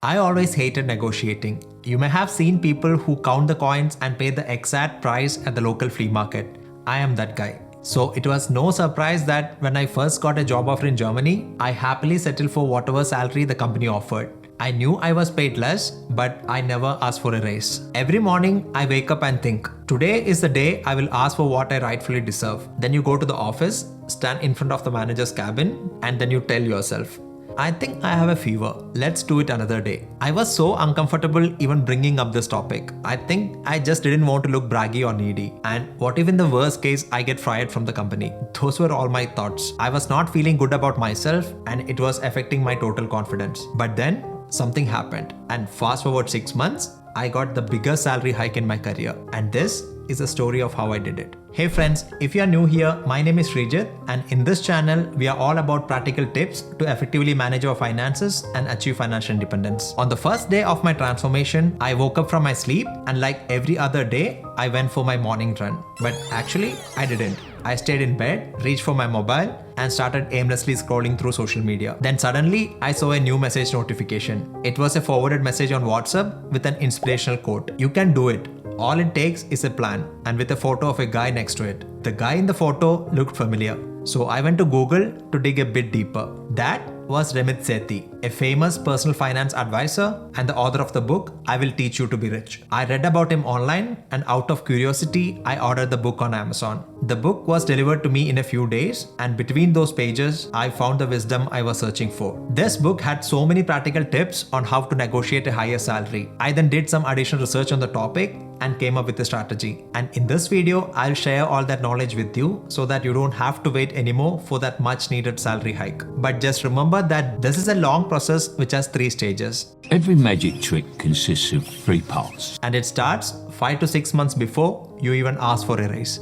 I always hated negotiating. You may have seen people who count the coins and pay the exact price at the local flea market. I am that guy. So it was no surprise that when I first got a job offer in Germany, I happily settled for whatever salary the company offered. I knew I was paid less, but I never asked for a raise. Every morning, I wake up and think, today is the day I will ask for what I rightfully deserve. Then you go to the office, stand in front of the manager's cabin, and then you tell yourself, I think I have a fever. Let's do it another day. I was so uncomfortable even bringing up this topic. I think I just didn't want to look braggy or needy. And what if in the worst case I get fired from the company? Those were all my thoughts. I was not feeling good about myself and it was affecting my total confidence. But then something happened, and fast forward 6 months, I got the biggest salary hike in my career. And this is a story of how I did it. Hey friends, if you are new here, my name is Srijit, and in this channel, we are all about practical tips to effectively manage our finances and achieve financial independence. On the first day of my transformation, I woke up from my sleep and like every other day, I went for my morning run. But actually, I didn't. I stayed in bed, reached for my mobile, and started aimlessly scrolling through social media. Then suddenly, I saw a new message notification. It was a forwarded message on WhatsApp with an inspirational quote. You can do it. All it takes is a plan, and with a photo of a guy next to it. The guy in the photo looked familiar. So I went to Google to dig a bit deeper. That was Ramit Sethi, a famous personal finance advisor and the author of the book, I Will Teach You to Be Rich. I read about him online, and out of curiosity, I ordered the book on Amazon. The book was delivered to me in a few days, and between those pages, I found the wisdom I was searching for. This book had so many practical tips on how to negotiate a higher salary. I then did some additional research on the topic and came up with a strategy. And in this video, I'll share all that knowledge with you so that you don't have to wait anymore for that much needed salary hike. But just remember that this is a long process which has 3 stages. Every magic trick consists of 3 parts. And it starts 5 to 6 months before you even ask for a raise.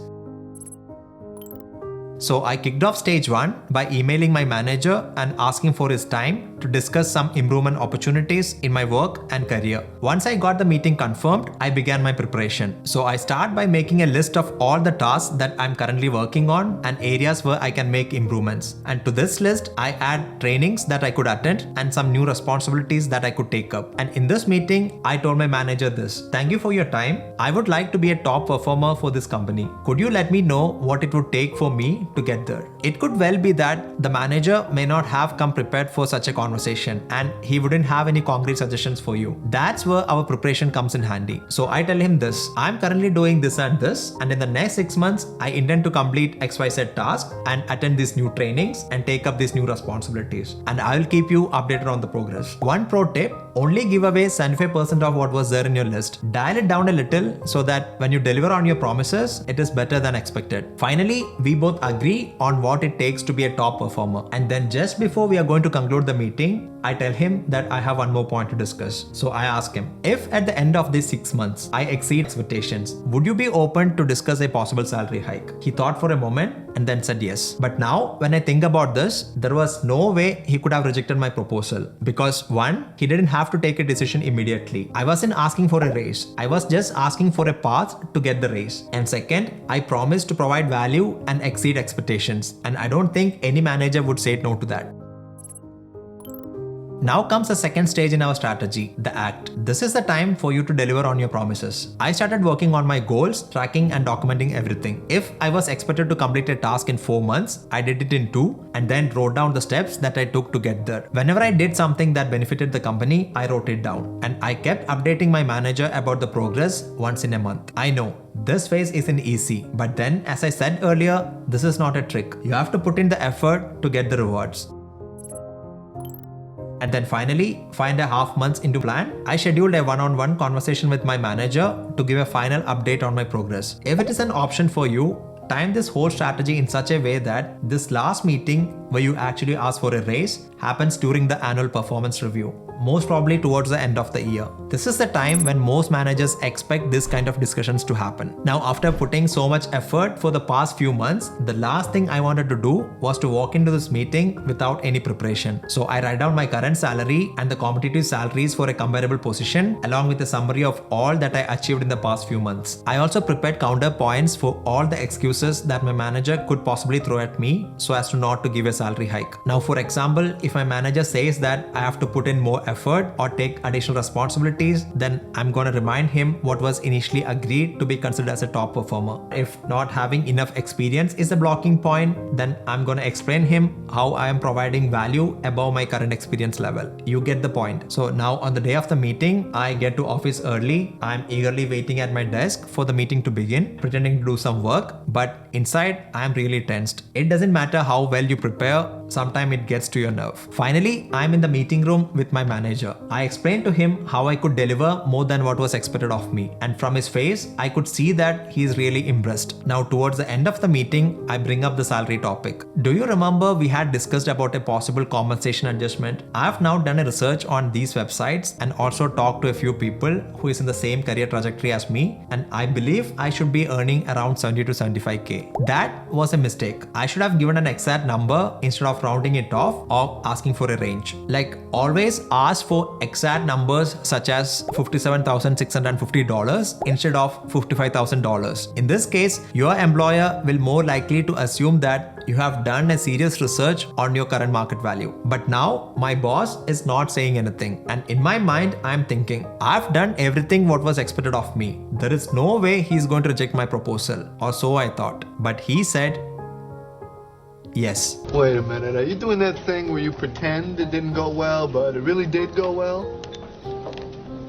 So I kicked off stage 1 by emailing my manager and asking for his time to discuss some improvement opportunities in my work and career. Once I got the meeting confirmed, I began my preparation. So I start by making a list of all the tasks that I'm currently working on and areas where I can make improvements. And to this list, I add trainings that I could attend and some new responsibilities that I could take up. And in this meeting, I told my manager this: thank you for your time. I would like to be a top performer for this company. Could you let me know what it would take for me to get there? It could well be that the manager may not have come prepared for such a conversation and he wouldn't have any concrete suggestions for you. That's where our preparation comes in handy. So I tell him this: I'm currently doing this and this, and in the next 6 months, I intend to complete XYZ task and attend these new trainings and take up these new responsibilities. And I'll keep you updated on the progress. One pro tip: only give away 75% of what was there in your list. Dial it down a little so that when you deliver on your promises, it is better than expected. Finally, we both agree on what it takes to be a top performer. And then just before we are going to conclude the meeting, I tell him that I have one more point to discuss. So I ask him, if at the end of these 6 months, I exceed expectations, would you be open to discuss a possible salary hike? He thought for a moment and then said yes. But now when I think about this, there was no way he could have rejected my proposal. Because 1, he didn't have to take a decision immediately. I wasn't asking for a raise. I was just asking for a path to get the raise. And second, I promised to provide value and exceed expectations. And I don't think any manager would say no to that. Now comes the second stage in our strategy, the act. This is the time for you to deliver on your promises. I started working on my goals, tracking and documenting everything. If I was expected to complete a task in 4 months, I did it in 2 and then wrote down the steps that I took to get there. Whenever I did something that benefited the company, I wrote it down. And I kept updating my manager about the progress once in a month. I know this phase isn't easy, but then as I said earlier, this is not a trick. You have to put in the effort to get the rewards. And then finally, 5.5 months into plan, I scheduled a one-on-one conversation with my manager to give a final update on my progress. If it is an option for you, time this whole strategy in such a way that this last meeting where you actually ask for a raise happens during the annual performance review. Most probably towards the end of the year. This is the time when most managers expect this kind of discussions to happen. Now, after putting so much effort for the past few months, the last thing I wanted to do was to walk into this meeting without any preparation. So I write down my current salary and the competitive salaries for a comparable position, along with a summary of all that I achieved in the past few months. I also prepared counter points for all the excuses that my manager could possibly throw at me so as to not to give a salary hike. Now, for example, if my manager says that I have to put in more effort or take additional responsibilities, then I'm gonna remind him what was initially agreed to be considered as a top performer. If not having enough experience is a blocking point, then I'm gonna explain him how I am providing value above my current experience level. You get the point. So now on the day of the meeting, I get to office early. I'm eagerly waiting at my desk for the meeting to begin, pretending to do some work, but inside I'm really tensed. It doesn't matter how well you prepare, sometimes it gets to your nerve. Finally, I'm in the meeting room with my manager. I explained to him how I could deliver more than what was expected of me, and from his face, I could see that he is really impressed. Now towards the end of the meeting, I bring up the salary topic. Do you remember we had discussed about a possible compensation adjustment? I've now done a research on these websites and also talked to a few people who is in the same career trajectory as me, and I believe I should be earning around 70 to 75k. That was a mistake. I should have given an exact number instead of rounding it off or asking for a range. Like, always ask for exact numbers such as $57,650 instead of $55,000. In this case, your employer will more likely to assume that you have done a serious research on your current market value. But now my boss is not saying anything, and in my mind I'm thinking, I've done everything what was expected of me. There is no way he's going to reject my proposal, or so I thought. But he said yes. Wait a minute, are you doing that thing where you pretend it didn't go well, but it really did go well?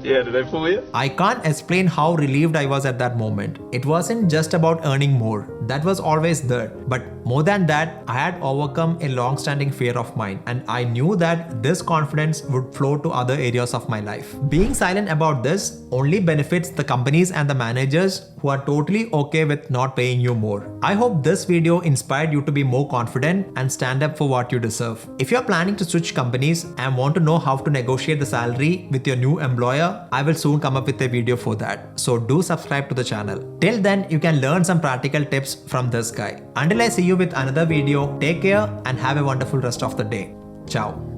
Yeah, did I fool you? I can't explain how relieved I was at that moment. It wasn't just about earning more. That was always there. But more than that, I had overcome a long-standing fear of mine, and I knew that this confidence would flow to other areas of my life. Being silent about this only benefits the companies and the managers who are totally okay with not paying you more. I hope this video inspired you to be more confident and stand up for what you deserve. If you're planning to switch companies and want to know how to negotiate the salary with your new employer, I will soon come up with a video for that. So do subscribe to the channel. Till then, you can learn some practical tips from this guy. Until I see you with another video, take care and have a wonderful rest of the day. Ciao.